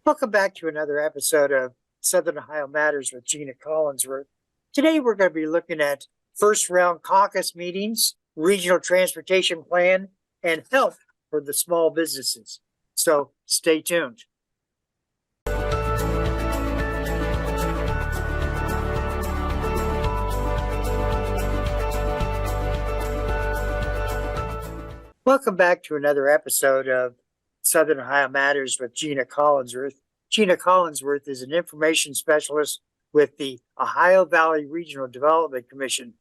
Welcome back to another episode of Southern Ohio Matters with Gina Collinsworth. Today we're going to be looking at first round caucus meetings, regional transportation plan, and help for the small businesses. So stay tuned. Welcome back to another episode of Southern Ohio Matters with Gina Collinsworth. Gina Collinsworth is an information specialist with the Ohio Valley Regional Development Commission.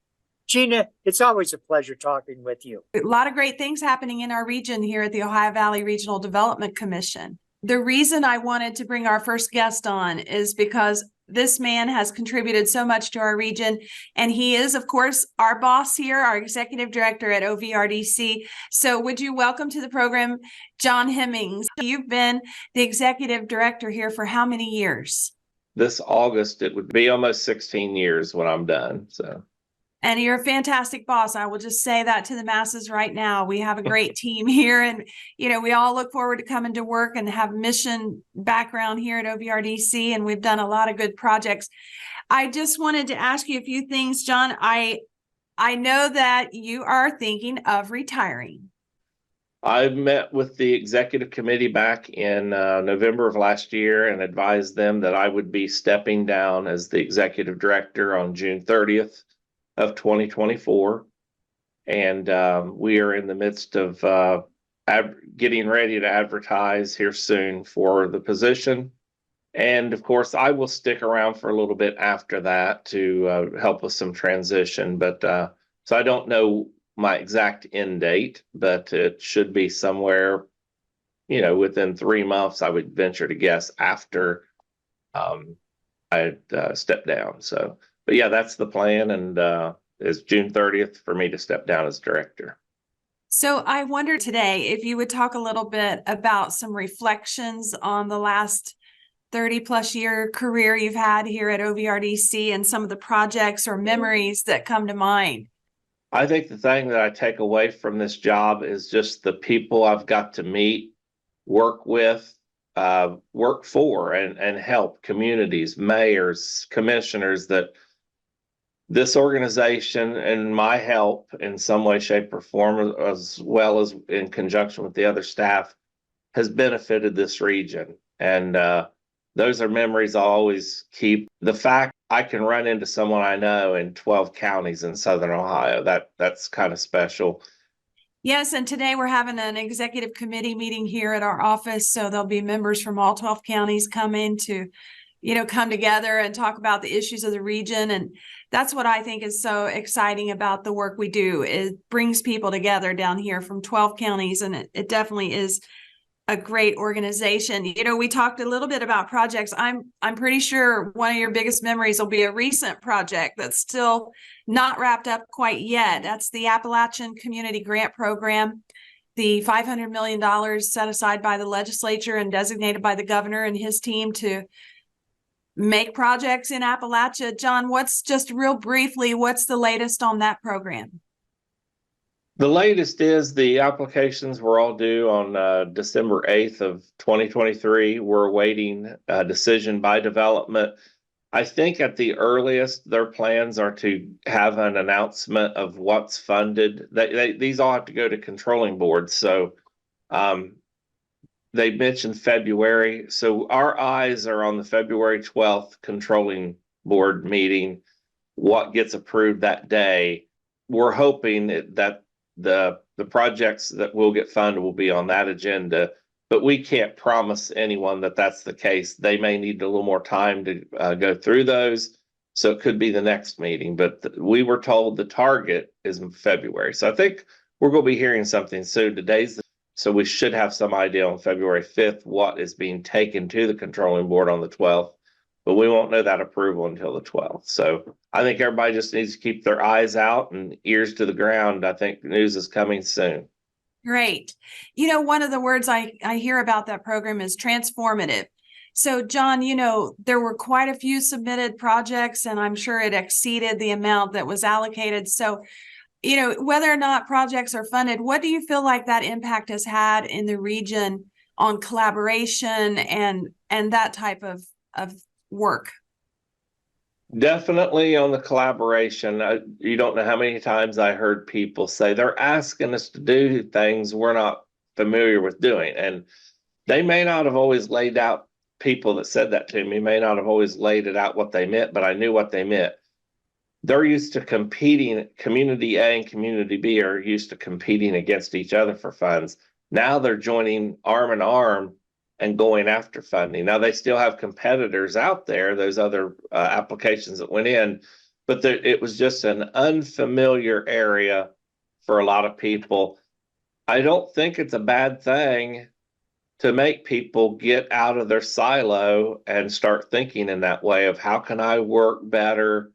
Gina, it's always a pleasure talking with you. A lot of great things happening in our region here at the Ohio Valley Regional Development Commission. The reason I wanted to bring our first guest on is because this man has contributed so much to our region, and he is, of course, our boss here, our executive director at OVRDC. So would you welcome to the program, John Hemmings? You've been the executive director here for how many years? This August, it would be almost 16 years when I'm done. And you're a fantastic boss. I will just say that to the masses right now. We have a great team here, and we all look forward to coming to work and have mission background here at OVRDC, and we've done a lot of good projects. I just wanted to ask you a few things, John. I know that you are thinking of retiring. I met with the executive committee back in November of last year and advised them that I would be stepping down as the executive director on June 30th. Of 2024, and we are in the midst of getting ready to advertise here soon for the position. And of course, I will stick around for a little bit after that to help with some transition. But so I don't know my exact end date, but it should be somewhere, within 3 months. I would venture to guess after I step down. So. But yeah, that's the plan, and is June 30th for me to step down as director. So I wonder today if you would talk a little bit about some reflections on the last 30 plus year career you've had here at OVRDC and some of the projects or memories that come to mind. I think the thing that I take away from this job is just the people I've got to meet, work with, work for, and help communities, mayors, commissioners, that this organization and my help in some way, shape, or form, as well as in conjunction with the other staff, has benefited this region. And those are memories I'll always keep. The fact I can run into someone I know in 12 counties in Southern Ohio, that's kind of special. Yes, and today we're having an executive committee meeting here at our office. So there'll be members from all 12 counties come in to come together and talk about the issues of the region. And that's what I think is so exciting about the work we do. It brings people together down here from 12 counties, and it definitely is a great organization. We talked a little bit about projects. I'm pretty sure one of your biggest memories will be a recent project that's still not wrapped up quite yet. That's the Appalachian Community Grant Program. The $500 million set aside by the legislature and designated by the governor and his team to make projects in Appalachia. John, what's the latest on that program? The latest is the applications were all due on December 8th of 2023. We're awaiting a decision by development. I think at the earliest, their plans are to have an announcement of what's funded. These all have to go to controlling boards. So they mentioned February. So our eyes are on the February 12th controlling board meeting, what gets approved that day. We're hoping that the projects that will get funded will be on that agenda, but we can't promise anyone that that's the case. They may need a little more time to go through those. So it could be the next meeting, but we were told the target is in February. So I think we're going to be hearing something soon. So we should have some idea on February 5th what is being taken to the controlling board on the 12th, but we won't know that approval until the 12th. So I think everybody just needs to keep their eyes out and ears to the ground. I think news is coming soon. Great. One of the words I hear about that program is transformative. So John, there were quite a few submitted projects, and I'm sure it exceeded the amount that was allocated. So whether or not projects are funded, what do you feel like that impact has had in the region on collaboration and and that type of work. Definitely on the collaboration. You don't know how many times I heard people say they're asking us to do things we're not familiar with doing. And they may not have always laid out, people that said that to me may not have always laid it out what they meant, but I knew what they meant. They're used to competing, community A and community B are used to competing against each other for funds. Now they're joining arm in arm and going after funding. Now they still have competitors out there, those other applications that went in, but it was just an unfamiliar area for a lot of people. I don't think it's a bad thing to make people get out of their silo and start thinking in that way of how can I work better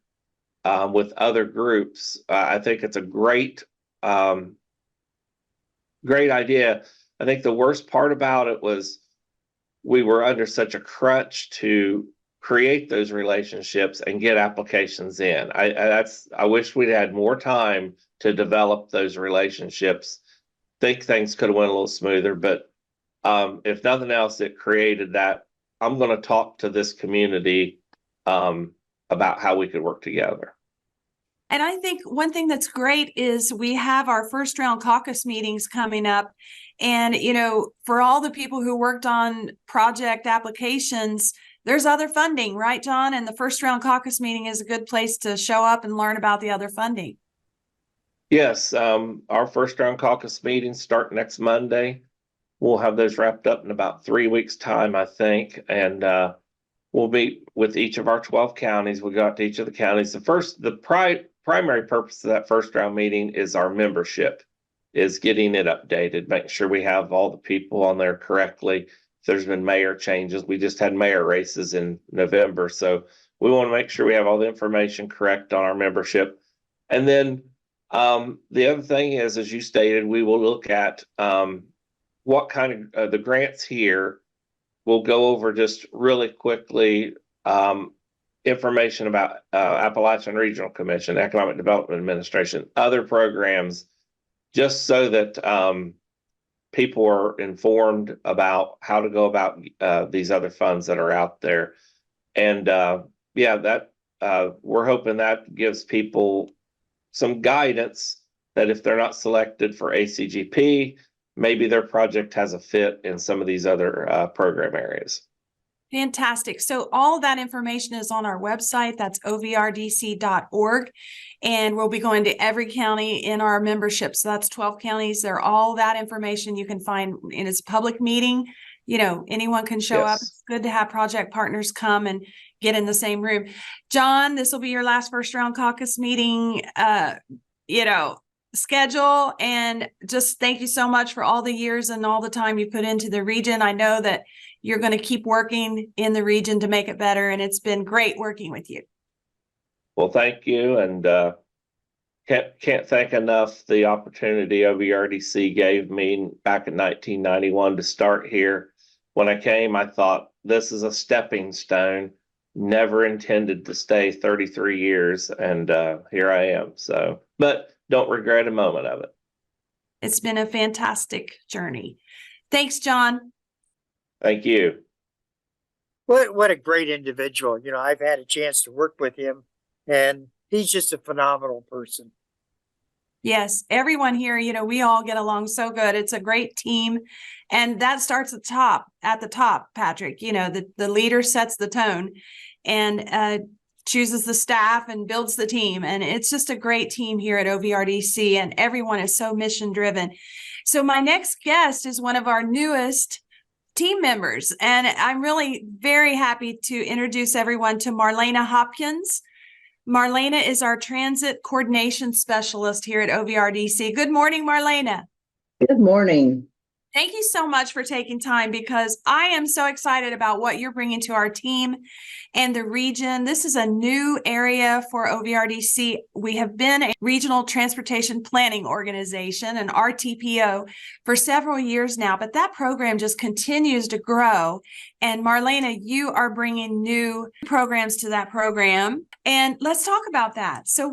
with other groups. I think it's a great idea. I think the worst part about it was we were under such a crutch to create those relationships and get applications in. I wish we'd had more time to develop those relationships. Think things could have went a little smoother, but if nothing else, it created that. I'm going to talk to this community about how we could work together. And I think one thing that's great is we have our first round caucus meetings coming up. And, you know, for all the people who worked on project applications, there's other funding, right, John? And the first round caucus meeting is a good place to show up and learn about the other funding. Yes, our first round caucus meetings start next Monday. We'll have those wrapped up in about 3 weeks' time, I think. And we'll meet with each of our 12 counties. We'll go out to each of the counties. The primary purpose of that first round meeting is our membership, is getting it updated, making sure we have all the people on there correctly. If there's been mayor changes, we just had mayor races in November. So we want to make sure we have all the information correct on our membership. And then the other thing is, as you stated, we will look at what kind of the grants here. We'll go over just really quickly information about Appalachian Regional Commission, Economic Development Administration, other programs, just so that people are informed about how to go about these other funds that are out there. And we're hoping that gives people some guidance that if they're not selected for ACGP, maybe their project has a fit in some of these other program areas. Fantastic. So all that information is on our website. That's OVRDC.org. And we'll be going to every county in our membership. So that's 12 counties. They're all that information you can find, and it's a public meeting. You know, anyone can show up. It's good to have project partners come and get in the same room. John, this will be your last first round caucus meeting, schedule. And just thank you so much for all the years and all the time you put into the region. I know that you're going to keep working in the region to make it better. And it's been great working with you. Well, thank you. And can't thank enough the opportunity OVRDC gave me back in 1991 to start here. When I came, I thought this is a stepping stone, never intended to stay 33 years. And here I am. So, but don't regret a moment of it. It's been a fantastic journey. Thanks, John. Thank you. What a great individual. You know, I've had a chance to work with him, and he's just a phenomenal person. Yes, everyone here, you know, we all get along so good. It's a great team. And that starts at the top, Patrick. You know, the leader sets the tone and chooses the staff and builds the team. And it's just a great team here at OVRDC, and everyone is so mission driven. So my next guest is one of our newest team members, and I'm really very happy to introduce everyone to Marlana Hopkins. Marlana is our Transit Coordination Specialist here at OVRDC. Good morning, Marlana. Good morning. Thank you so much for taking time, because I am so excited about what you're bringing to our team and the region. This is a new area for OVRDC. We have been a regional transportation planning organization, an RTPO, for several years now, but that program just continues to grow. And Marlana, you are bringing new programs to that program. And let's talk about that. So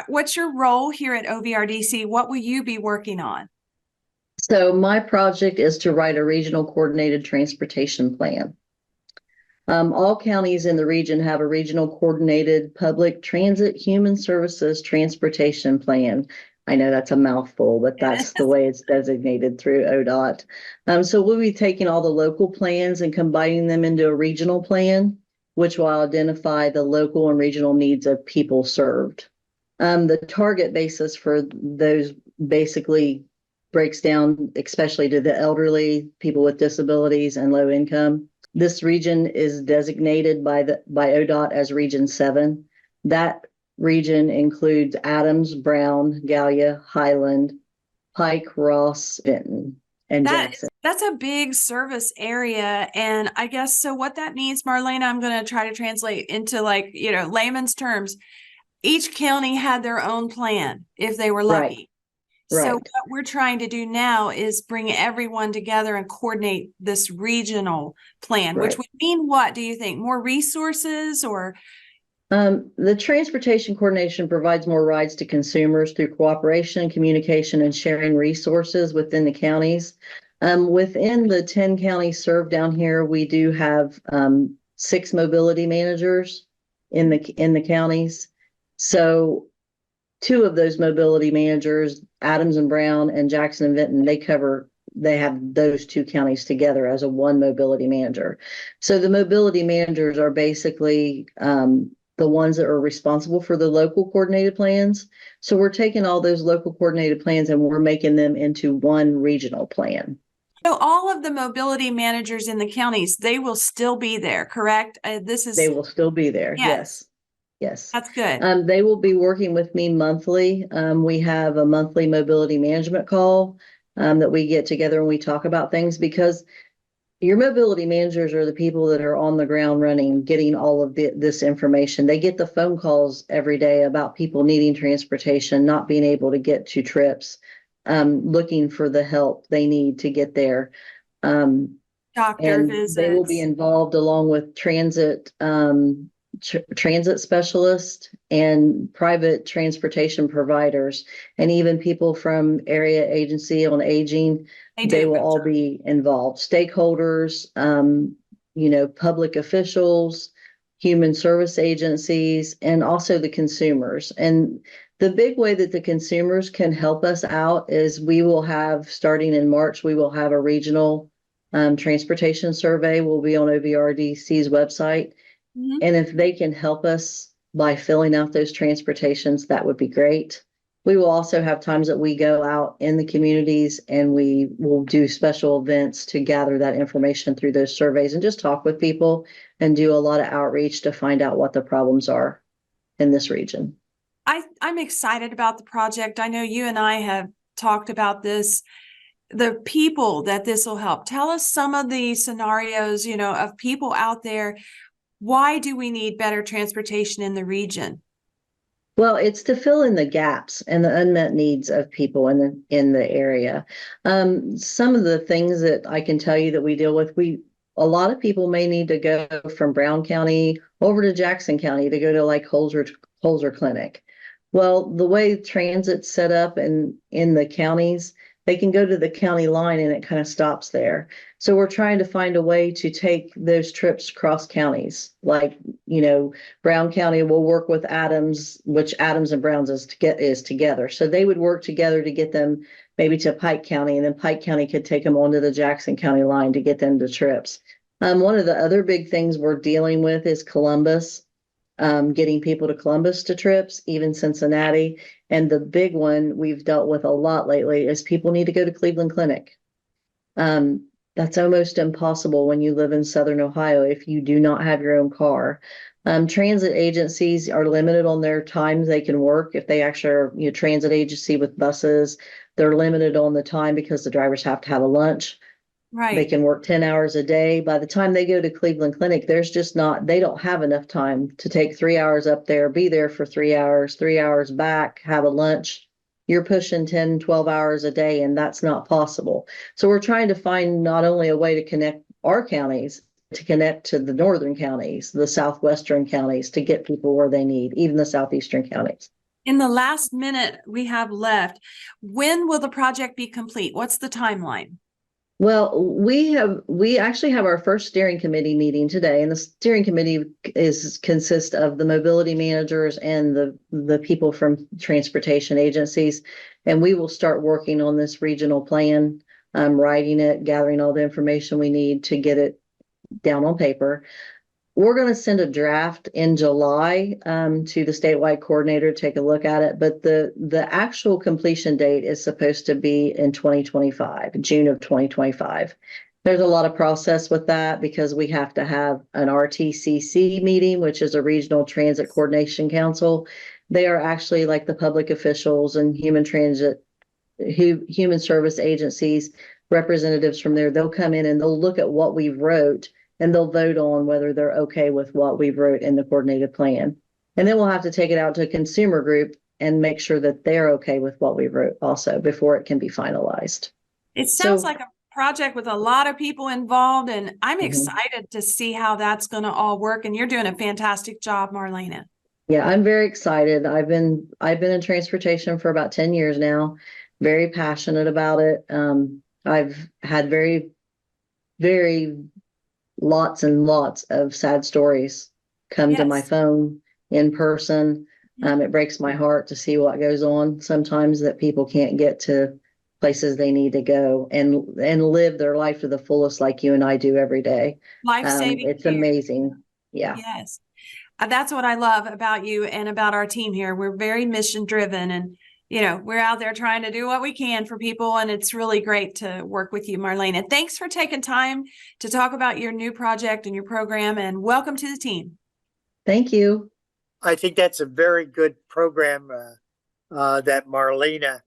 what's your role here at OVRDC? What will you be working on? So my project is to write a regional coordinated transportation plan. All counties in the region have a regional coordinated public transit human services transportation plan. I know that's a mouthful, but that's the way it's designated through ODOT. So we'll be taking all the local plans and combining them into a regional plan, which will identify the local and regional needs of people served. The target basis for those basically breaks down, especially to the elderly, people with disabilities, and low income. This region is designated by ODOT as Region 7. That region includes Adams, Brown, Gallia, Highland, Pike, Ross, Benton, and Jackson. That's a big service area. And I guess, so what that means, Marlana, I'm going to try to translate into layman's terms. Each county had their own plan if they were lucky. Right. So what we're trying to do now is bring everyone together and coordinate this regional plan, which would mean what do you think? More resources or? The transportation coordination provides more rides to consumers through cooperation, communication, and sharing resources within the counties. Within the 10 counties served down here, we do have 6 mobility managers in the counties. So 2 of those mobility managers, Adams and Brown and Jackson and Benton, they have those 2 counties together as a one mobility manager. So the mobility managers are basically the ones that are responsible for the local coordinated plans. So we're taking all those local coordinated plans and we're making them into one regional plan. So all of the mobility managers in the counties, they will still be there, correct? They will still be there. Yes. That's good. They will be working with me monthly. We have a monthly mobility management call that we get together and we talk about things, because your mobility managers are the people that are on the ground running, getting all of this information. They get the phone calls every day about people needing transportation, not being able to get to trips, looking for the help they need to get there. Doctor visits. They will be involved along with transit specialist and private transportation providers, and even people from area agency on aging. They will all be involved. Stakeholders, public officials, human service agencies, and also the consumers. And the big way that the consumers can help us out is we will have, starting in March, we will have a regional transportation survey. Will be on OVRDC's website. Mm-hmm. And if they can help us by filling out those transportations, that would be great. We will also have times that we go out in the communities and we will do special events to gather that information through those surveys and just talk with people and do a lot of outreach to find out what the problems are in this region. I'm excited about the project. I know you and I have talked about this, the people that this will help. Tell us some of the scenarios, of people out there. Why do we need better transportation in the region? Well, it's to fill in the gaps and the unmet needs of people in the area. Some of the things that I can tell you that we deal with, a lot of people may need to go from Brown County over to Jackson County to go to like Holzer Clinic. Well, the way transit's set up in the counties, they can go to the county line and it kind of stops there. So we're trying to find a way to take those trips cross counties. Like, Brown County will work with Adams, which Adams and Browns is together. So they would work together to get them maybe to Pike County, and then Pike County could take them onto the Jackson County line to get them to trips. One of the other big things we're dealing with is Columbus, getting people to Columbus to trips, even Cincinnati. And the big one we've dealt with a lot lately is people need to go to Cleveland Clinic. That's almost impossible when you live in Southern Ohio if you do not have your own car. Transit agencies are limited on their times they can work. If they actually are transit agency with buses, they're limited on the time because the drivers have to have a lunch. Right. They can work 10 hours a day. By the time they go to Cleveland Clinic, they don't have enough time to take 3 hours up there, be there for 3 hours, 3 hours back, have a lunch. You're pushing 10, 12 hours a day, and that's not possible. So we're trying to find not only a way to connect our counties, to connect to the northern counties, the southwestern counties, to get people where they need, even the southeastern counties. In the last minute we have left, when will the project be complete? What's the timeline? Well, we actually have our first steering committee meeting today, and the steering committee consists of the mobility managers and the people from transportation agencies. And we will start working on this regional plan, writing it, gathering all the information we need to get it down on paper. We're going to send a draft in July to the statewide coordinator to take a look at it, but the actual completion date is supposed to be in 2025, June of 2025. There's a lot of process with that because we have to have an RTCC meeting, which is a Regional Transit Coordination Council. They are actually like the public officials and human service agencies, representatives from there. They'll come in and they'll look at what we wrote, and they'll vote on whether they're okay with what we wrote in the coordinated plan. And then we'll have to take it out to a consumer group and make sure that they're okay with what we wrote also before it can be finalized. It sounds like a project with a lot of people involved, and I'm excited to see how that's going to all work. And you're doing a fantastic job, Marlana. Yeah, I'm very excited. I've been in transportation for about 10 years now, very passionate about it. I've had very lots and lots of sad stories come to my phone in person. It breaks my heart to see what goes on sometimes, that people can't get to places they need to go and live their life to the fullest like you and I do every day. Life-saving. It's amazing. Yeah. Yes. That's what I love about you and about our team here. We're very mission driven, and we're out there trying to do what we can for people, and it's really great to work with you, Marlana. Thanks for taking time to talk about your new project and your program, and welcome to the team. Thank you. I think that's a very good program that Marlana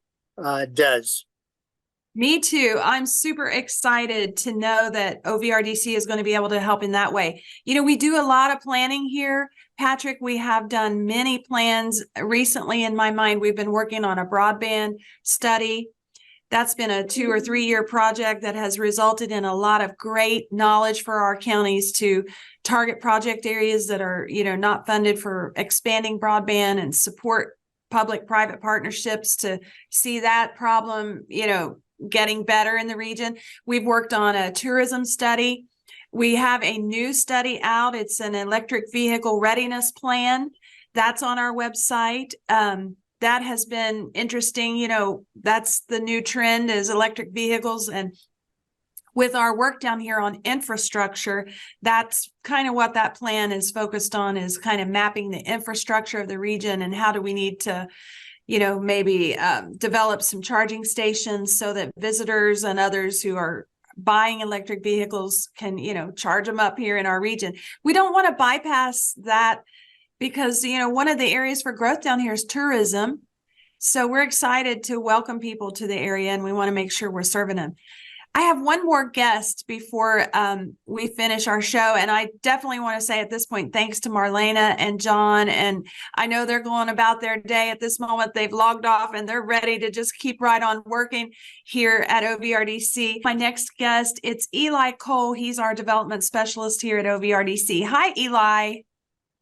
does. Me too. I'm super excited to know that OVRDC is going to be able to help in that way. We do a lot of planning here, Patrick. We have done many plans recently. In my mind, we've been working on a broadband study. That's been a 2 or 3 year project that has resulted in a lot of great knowledge for our counties to target project areas that are, not funded for expanding broadband, and support public-private partnerships to see that problem, getting better in the region. We've worked on a tourism study. We have a new study out. It's an electric vehicle readiness plan. That's on our website. That has been interesting. That's the new trend, is electric vehicles. And with our work down here on infrastructure, that's kind of what that plan is focused on, is kind of mapping the infrastructure of the region, and how do we need to maybe develop some charging stations so that visitors and others who are buying electric vehicles can, charge them up here in our region. We don't want to bypass that because, one of the areas for growth down here is tourism. So we're excited to welcome people to the area, and we want to make sure we're serving them. I have one more guest before we finish our show, and I definitely want to say at this point, thanks to Marlana and John, and I know they're going about their day at this moment. They've logged off and they're ready to just keep right on working here at OVRDC. My next guest, it's Eli Cole. He's our development specialist here at OVRDC. Hi, Eli.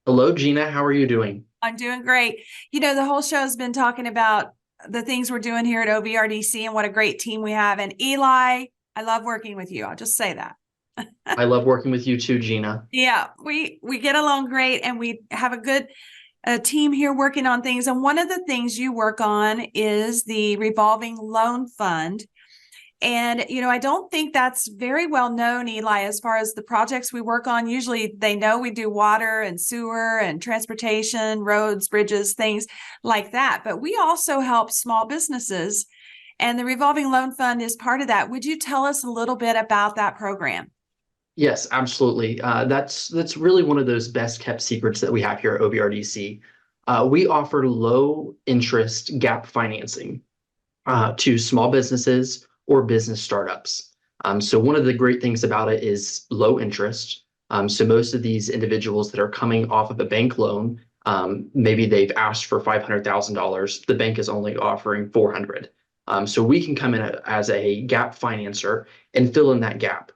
Hello, Gina. How are you doing? I'm doing great. The whole show has been talking about the things we're doing here at OVRDC and what a great team we have. And Eli, I love working with you. I'll just say that. I love working with you too, Gina. Yeah, we get along great, and we have a good team here working on things. And one of the things you work on is the Revolving Loan Fund. And, I don't think that's very well known, Eli, as far as the projects we work on. Usually they know we do water and sewer and transportation, roads, bridges, things like that. But we also help small businesses, and the Revolving Loan Fund is part of that. Would you tell us a little bit about that program? Yes, absolutely. That's really one of those best kept secrets that we have here at OVRDC. We offer low interest gap financing to small businesses or business startups. So one of the great things about it is low interest. So most of these individuals that are coming off of a bank loan, maybe they've asked for $500,000. The bank is only offering $400,000. So we can come in as a gap financer and fill in that gap.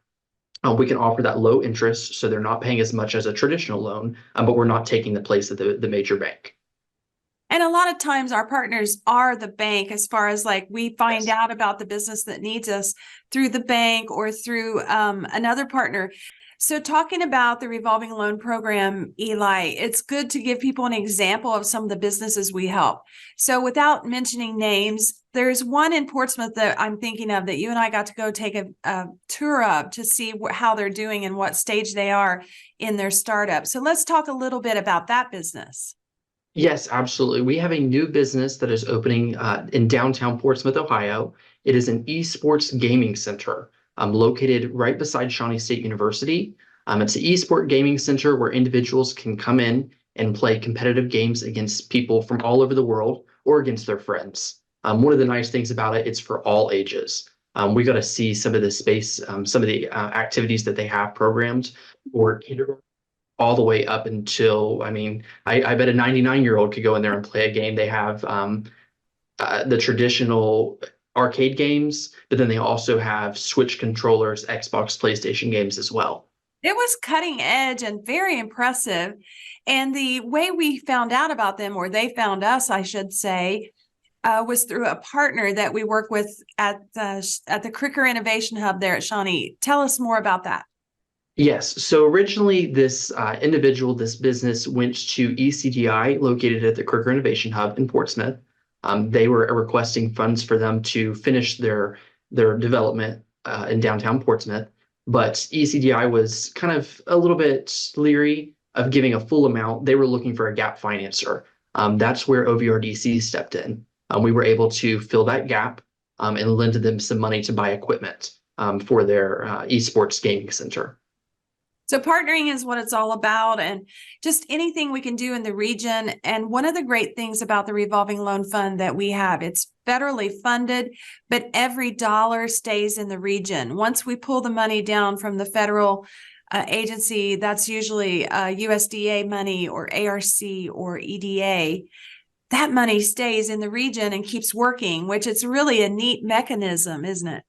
We can offer that low interest, so they're not paying as much as a traditional loan, but we're not taking the place of the major bank. And a lot of times our partners are the bank, as far as like we find Yes. out about the business that needs us through the bank or through another partner. So talking about the revolving loan program, Eli, it's good to give people an example of some of the businesses we help. So without mentioning names, there's one in Portsmouth that I'm thinking of that you and I got to go take a tour of to see how they're doing and what stage they are in their startup. So let's talk a little bit about that business. Yes, absolutely. We have a new business that is opening in downtown Portsmouth, Ohio. It is an esports gaming center located right beside Shawnee State University. It's an esport gaming center where individuals can come in and play competitive games against people from all over the world or against their friends. One of the nice things about it, it's for all ages. We got to see some of the space, some of the activities that they have programmed for kindergarten all the way up until, I mean, I bet a 99-year-old could go in there and play a game. They have the traditional arcade games, but then they also have Switch controllers, Xbox, PlayStation games as well. It was cutting edge and very impressive. And the way we found out about them, or they found us, I should say, was through a partner that we work with at the Cricker Innovation Hub there at Shawnee. Tell us more about that. Yes. So originally, this this business went to ECDI, located at the Cricker Innovation Hub in Portsmouth. They were requesting funds for them to finish their development in downtown Portsmouth. But ECDI was kind of a little bit leery of giving a full amount. They were looking for a gap financer. That's where OVRDC stepped in. We were able to fill that gap and lend them some money to buy equipment for their esports gaming center. So partnering is what it's all about, and just anything we can do in the region. And one of the great things about the Revolving Loan Fund that we have, it's federally funded, but every dollar stays in the region. Once we pull the money down from the federal agency, that's usually USDA money or ARC or EDA. That money stays in the region and keeps working, which it's really a neat mechanism, isn't it?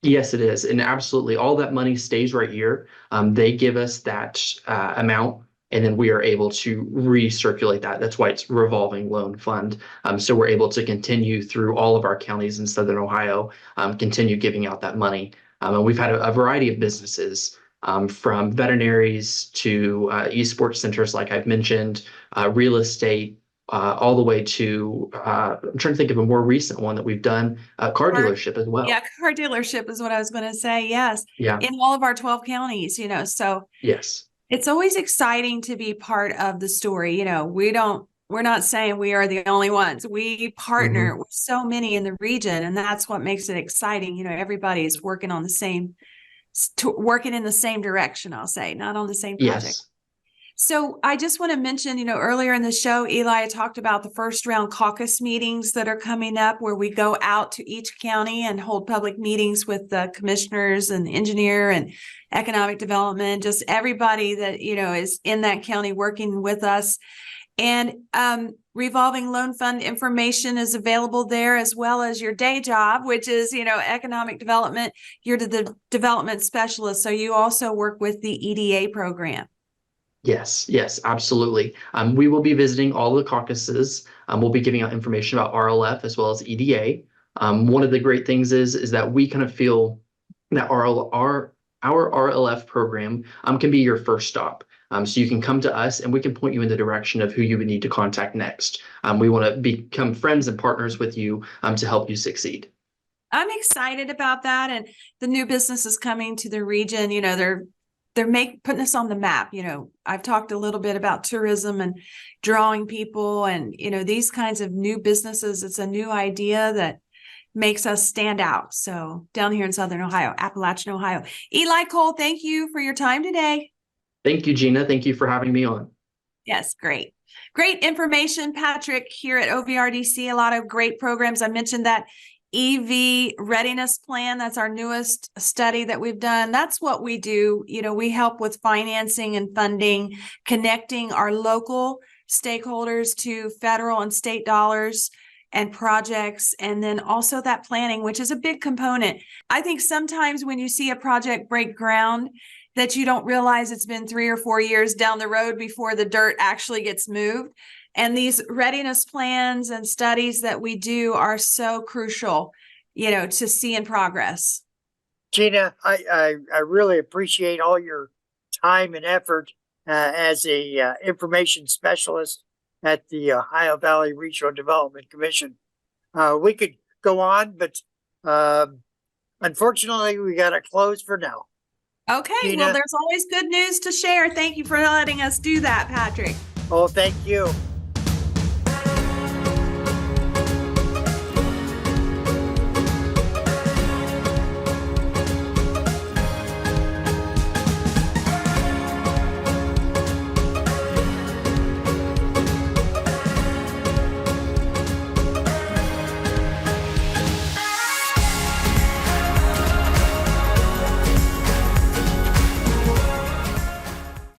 Yes, it is. And absolutely, all that money stays right here. They give us that amount, and then we are able to recirculate that. That's why it's revolving loan fund. So we're able to continue through all of our counties in Southern Ohio, continue giving out that money. And we've had a variety of businesses, from veterinaries to esports centers, like I've mentioned, real estate, all the way to, I'm trying to think of a more recent one that we've done, a car dealership as well. Yeah, car dealership is what I was going to say. Yes. Yeah. In all of our 12 counties, so Yes. it's always exciting to be part of the story. We're not saying we are the only ones. We partner with so many in the region, and that's what makes it exciting. Everybody is working on working in the same direction, I'll say, not on the same project. Yes. So I just want to mention, earlier in the show, Eli talked about the first round caucus meetings that are coming up, where we go out to each county and hold public meetings with the commissioners and engineer and economic development, just everybody that, is in that county working with us. And revolving loan fund information is available there, as well as your day job, which is, economic development. You're the development specialist. So you also work with the EDA program. Yes, absolutely. We will be visiting all the caucuses. We'll be giving out information about RLF as well as EDA. One of the great things is that we kind of feel that our RLF program can be your first stop. So you can come to us and we can point you in the direction of who you would need to contact next. We want to become friends and partners with you to help you succeed. I'm excited about that. And the new businesses coming to the region, they're putting us on the map. I've talked a little bit about tourism and drawing people and, these kinds of new businesses. It's a new idea that makes us stand out. So down here in Southern Ohio, Appalachian Ohio. Eli Cole, thank you for your time today. Thank you, Gina. Thank you for having me on. Yes, great. Great information, Patrick, here at OVRDC. A lot of great programs. I mentioned that EV readiness plan. That's our newest study that we've done. That's what we do. We help with financing and funding, connecting our local stakeholders to federal and state dollars and projects, and then also that planning, which is a big component. I think sometimes when you see a project break ground, that you don't realize it's been 3 or 4 years down the road before the dirt actually gets moved. And these readiness plans and studies that we do are so crucial, to see in progress. Gina, I really appreciate all your time and effort as a information specialist at the Ohio Valley Regional Development Commission. We could go on, but unfortunately, we got to close for now. Okay, Gina. well, there's always good news to share. Thank you for letting us do that, Patrick. Oh, thank you.